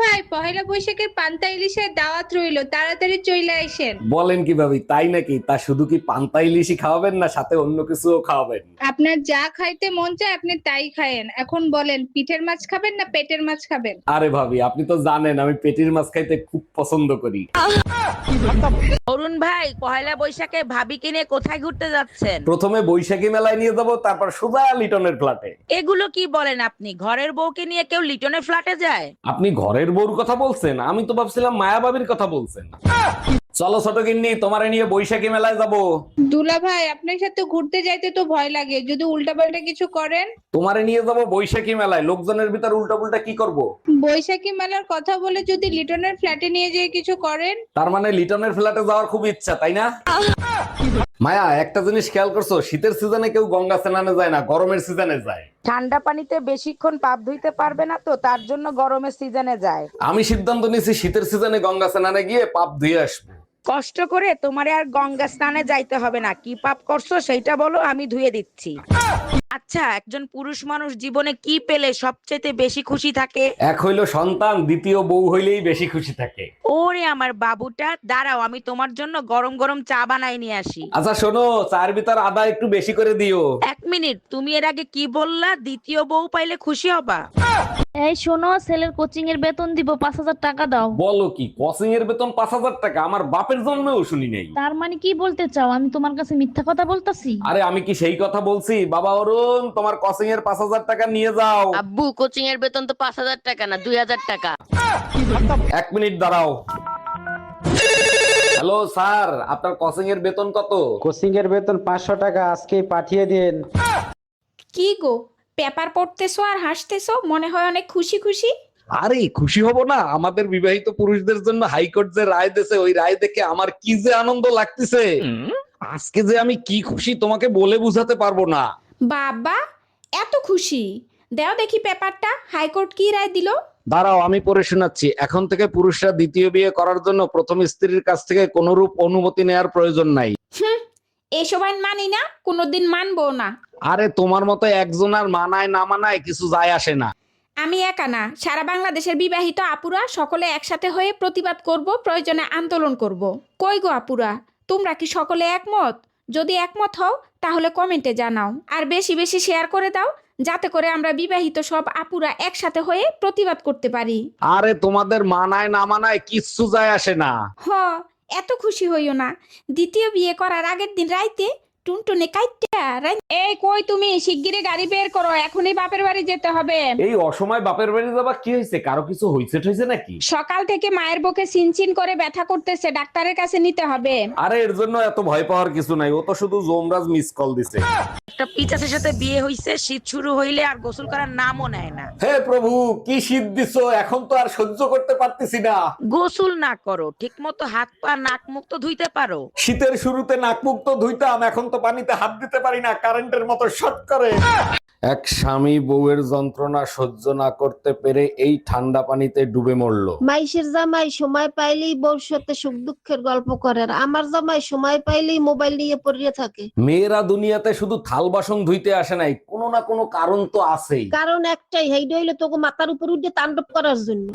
ভাই, পহেলা বৈশাখের পান্তা ইলিশের দাওয়াত রইলো, তাড়াতাড়ি চইলা আইসেন। বলেন কি ভাবি, তাই নাকি? তা শুধু কি পান্তা ইলিশই খাওয়াবেন না সাথে অন্য কিছুও খাওয়াবেন? আপনার যা খাইতে মন চায় আপনি তাই খায়েন। এখন বলেন, পিঠের মাছ খাবেন না পেটের মাছ খাবেন? আরে ভাবি, আপনি তো জানেন আমি পেটির মাছ খাইতে খুব পছন্দ করি। অরুণ ভাই, পহেলা বৈশাখে ভাবিকে নিয়ে কোথায় ঘুরতে যাচ্ছেন? প্রথমে বৈশাখী মেলায় নিয়ে যাব, তারপর সোজা লিটনের ফ্ল্যাটে। এগুলো কি বলেন আপনি? ঘরের বউকে নিয়ে কেউ লিটনের ফ্ল্যাটে যায়? আপনি ঘরের বউর কথা বলছেন, আমি তো ভাবছিলাম মায়া ভাবির কথা বলছেন। চলো ছোট গিন্নি, তোমারে নিয়ে বৈশাখী মেলায় যাব। দুলা ভাই, আপনার সাথে ঘুরতে যাইতে তো ভয় লাগে, যদি উল্টাপাল্টা কিছু করেন। তোমারে নিয়ে যাব বৈশাখী মেলায়, লোকজনের ভিতর উল্টা পুল্টা কি করব? বৈশাখী মেলার কথা বলে যদি লিটনের ফ্ল্যাটে নিয়ে যেয়ে কিছু করেন। তার মানে লিটনের ফ্ল্যাটে যাওয়ার খুব ইচ্ছা, তাই না? মায়া, একটা জিনিস খেয়াল করছো? শীতের সিজনে কেউ গঙ্গা স্নানে যায় না, গরমের সিজনে যায়। ঠান্ডা পানিতে বেশিক্ষণ পাপ ধুইতে পারবে না তো, তার জন্য গরমের সিজনে যায়। আমি সিদ্ধান্ত নিয়েছি শীতের সিজনে গঙ্গা স্নানে গিয়ে পাপ ধুয়ে আসবো। কষ্ট করে তোমারে আর গঙ্গা স্নানে যাইতে হবে না। কি পাপ করছো সেইটা বলো, আমি ধুয়ে দিচ্ছি। আচ্ছা, একজন পুরুষ মানুষ জীবনে কি পেলে সবচেয়ে বেশি খুশি থাকে? এক হইলো সন্তান, দ্বিতীয় বউ হইলেই বেশি খুশি থাকে। ওরে আমার বাবুটা, দাঁড়াও আমি তোমার জন্য গরম গরম চা বানাই নিয়ে আসি। আচ্ছা শোনো, চার ভিতর আদা একটু বেশি করে দিও। এক মিনিট, তুমি এর আগে কি বললা? দ্বিতীয় বউ পাইলে খুশি হবা? এই শোনো, ছেলের কোচিং এর বেতন দিব, 5,000 টাকা দাও। বলো কি, কোচিং এর বেতন 5,000 টাকা? আমার বাপের জন্মেও শুনি নাই। তার মানে কি বলতে চাও, আমি তোমার কাছে মিথ্যা কথা বলতাছি? আরে আমি কি সেই কথা বলছি? বাবা অরুণ, তোমার কোচিং এর 5,000 টাকা নিয়ে যাও। আব্বু, কোচিং এর বেতন তো 5,000 টাকা না, 2,000 টাকা। এক মিনিট দাঁড়াও। হ্যালো স্যার, আপনার কোচিং এর বেতন কত? কোচিং এর বেতন 500 টাকা, আজকেই পাঠিয়ে দিন। কি গো, পেপার পড়তেছো আর হাসতেছো, মনে হয় অনেক খুশি খুশি। আরে খুশি হব না? আমাদের বিবাহিত পুরুষদের জন্য হাইকোর্ট যে রায় দিয়েছে, ওই রায় দেখে আমার কি যে আনন্দ লাগতেছে। আজকে যে আমি কি খুশি তোমাকে বলে বুঝাতে পারবো না। বাবা, এত খুশি? দেও দেখি পেপারটা, হাইকোর্ট কি রায় দিল। দাঁড়াও, আমি পড়ে শোনাচ্ছি। এখন থেকে পুরুষরা দ্বিতীয় বিয়ে করার জন্য প্রথম স্ত্রীর কাছ থেকে কোনরূপ অনুমতি নেওয়ার প্রয়োজন নাই। এসব আইন মানি না, কোনোদিন মানবো না। আরে তোমার মতো একজন আর মানায় না মানায় কিছু যায় আসে না। আমি একা না, সারা বাংলাদেশের বিবাহিত আপুরা সকলে একসাথে হয়ে প্রতিবাদ করব, প্রয়োজনে আন্দোলন করব। কই গো আপুরা, তোমরা কি সকলে একমত? যদি একমত হও তাহলে কমেন্টে জানাও, আর বেশি বেশি শেয়ার করে দাও, যাতে করে আমরা বিবাহিত সব আপুরা একসাথে হয়ে প্রতিবাদ করতে পারি। আরে তোমাদের মানায় না মানায় কিচ্ছু যায় আসে না। হ, এত খুশি হইও না। দ্বিতীয় বিয়ে করার আগের দিন রাইতে টুনটুনে কাইটা এই কই তুমি, শিগগিরই গাড়ি বের করো, এখনই বাপের বাড়ি যেতে হবে। এই অসময় বাপের বাড়ি যাবা? কি হয়েছে? কারো কিছু হয়েছে ঠইছে নাকি? সকাল থেকে মায়ের বুকে চিনচিন করে ব্যথা করতেছে, ডাক্তারের কাছে নিতে হবে। আরে এর জন্য এত ভয় পাওয়ার কিছু নাই, ও তো শুধু জমরাজ মিস কল দিছে। একটা পিচাসের সাথে বিয়ে হইছে, শীত শুরু হইলে আর গোসল করার নামও নেয় না। হে প্রভু, কি শীত দিছো, এখন তো আর সহ্য করতে পারতেছি না। গোসল না করো, ঠিক মতো হাত পা নাক মুখ তো ধুইতে পারো। শীতের শুরুতে নাক মুখ তো ধুইতাম, এখন তো পানিতে হাত দিতে পারি না, কারেন্টের মতো শর্ট করে। এক স্বামী বউয়ের যন্ত্রণা সহ্য না করতে পেরে এই ঠান্ডা পানিতে ডুবে মরলো। মাইশের জামাই সময় পাইলেই বউর সাথে সুখ দুঃখের গল্প করে, আর আমার জামাই সময় পাইলেই মোবাইল নিয়ে পড়িয়ে থাকে। মেয়েরা দুনিয়াতে শুধু থাল বাসন ধুইতে আসে নাই, কোনো না কোনো কারণ তো আছেই। কারণ একটাই, হেইডা হইলে তোকে মাথার উপর উঠে তাণ্ডব করার জন্য।